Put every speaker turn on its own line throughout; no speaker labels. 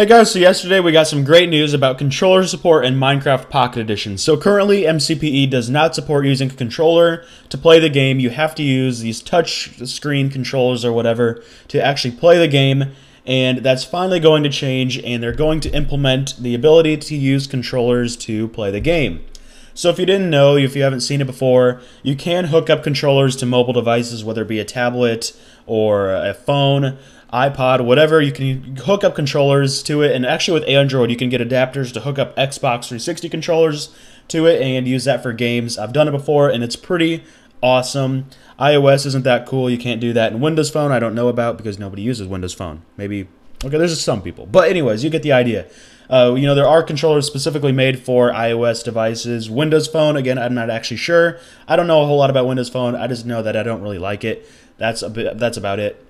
Hey guys, so yesterday we got some great news about controller support in Minecraft Pocket Edition. So currently MCPE does not support using a controller to play the game. You have to use these touch screen controllers or whatever to actually play the game, and that's finally going to change, and they're going to implement the ability to use controllers to play the game. So if you didn't know, if you haven't seen it before, you can hook up controllers to mobile devices, whether it be a tablet or a phone, iPod, whatever. You can hook up controllers to it, and actually with Android you can get adapters to hook up Xbox 360 controllers to it and use that for games. I've done it before and it's pretty awesome. iOS isn't that cool. You can't do that. In Windows Phone I don't know about because nobody uses Windows Phone. Maybe, okay, there's just some people. But anyways, you get the idea. You know, there are controllers specifically made for iOS devices. Windows Phone, again, I'm not actually sure. I don't know a whole lot about Windows Phone. I just know that I don't really like it. That's about it.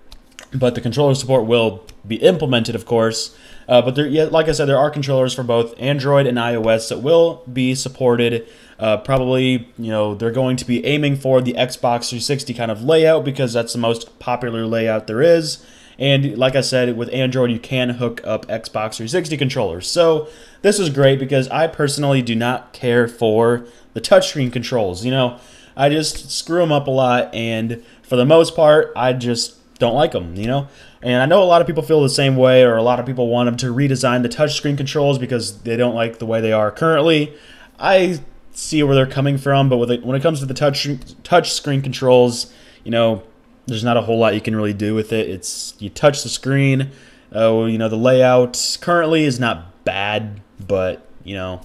But the controller support will be implemented, of course. But there, yeah, like I said, there are controllers for both Android and iOS that will be supported. Probably, you know, they're going to be aiming for the Xbox 360 kind of layout because that's the most popular layout there is. And like I said, with Android, you can hook up Xbox 360 controllers. So this is great because I personally do not care for the touchscreen controls. You know, I just screw them up a lot, and for the most part, I just don't like them, you know? And I know a lot of people feel the same way, or a lot of people want them to redesign the touchscreen controls because they don't like the way they are currently. I see where they're coming from, but when it comes to the touchscreen controls, you know, there's not a whole lot you can really do with it. It's, you touch the screen. You know, the layout currently is not bad, but, you know,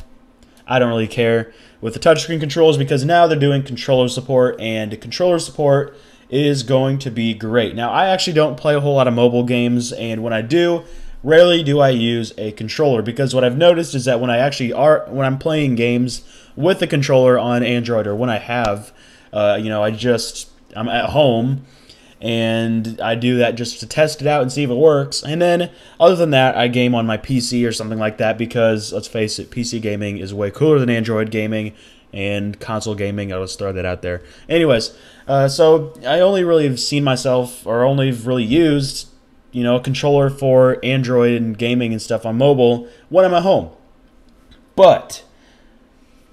I don't really care with the touchscreen controls because now they're doing controller support, and controller support is going to be great. Now, I actually don't play a whole lot of mobile games, and when I do, rarely do I use a controller, because what I've noticed is that when I'm playing games with the controller on Android, or when I have, you know, I'm at home and I do that just to test it out and see if it works, and then other than that I game on my PC or something like that, because let's face it, PC gaming is way cooler than Android gaming and console gaming. I'll just throw that out there. Anyways, so I only really have seen myself, or only really used, you know, a controller for Android and gaming and stuff on mobile when I'm at home. But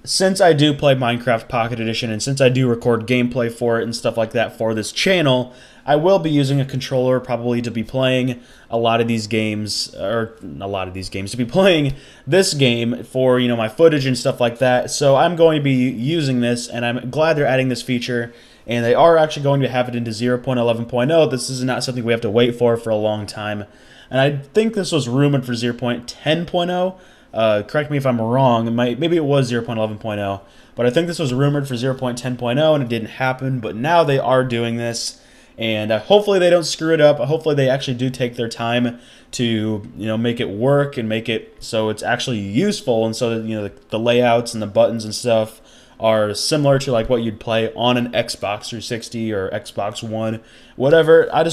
since I do play Minecraft Pocket Edition, and since I do record gameplay for it and stuff like that for this channel, I will be using a controller probably to be playing a lot of these games, or to be playing this game for, you know, my footage and stuff like that. So I'm going to be using this, and I'm glad they're adding this feature, and they are actually going to have it into 0.11.0. This is not something we have to wait for a long time, and I think this was rumored for 0.10.0. Correct me if I'm wrong. Maybe it was 0.11.0, but I think this was rumored for 0.10.0 and it didn't happen. But now they are doing this, and hopefully they don't screw it up. Hopefully they actually do take their time to, you know, make it work and make it so it's actually useful, and so that, you know, the layouts and the buttons and stuff are similar to like what you'd play on an Xbox 360 or Xbox One, whatever. I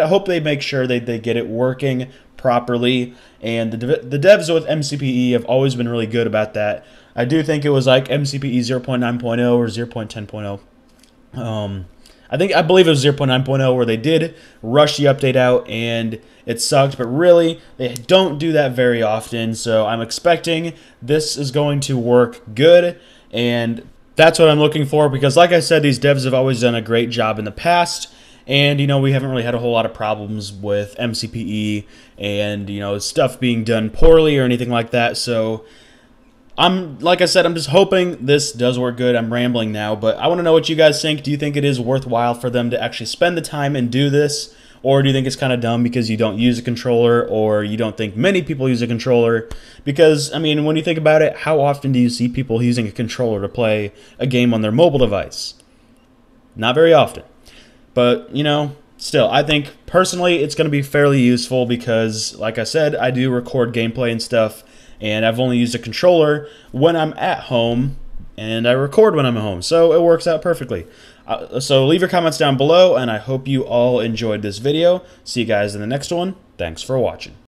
hope they make sure they get it working properly, and the devs with MCPE have always been really good about that. I do think it was like MCPE 0.9.0 or 0.10.0. I believe it was 0.9.0 where they did rush the update out and it sucked, but really they don't do that very often, so I'm expecting this is going to work good, and that's what I'm looking for, because like I said, these devs have always done a great job in the past. And, you know, we haven't really had a whole lot of problems with MCPE and, you know, stuff being done poorly or anything like that. So like I said, I'm just hoping this does work good. I'm rambling now, but I want to know what you guys think. Do you think it is worthwhile for them to actually spend the time and do this? Or do you think it's kind of dumb because you don't use a controller, or you don't think many people use a controller? Because, I mean, when you think about it, how often do you see people using a controller to play a game on their mobile device? Not very often. But, you know, still, I think personally it's going to be fairly useful because, like I said, I do record gameplay and stuff, and I've only used a controller when I'm at home, and I record when I'm at home, so it works out perfectly. So leave your comments down below, and I hope you all enjoyed this video. See you guys in the next one. Thanks for watching.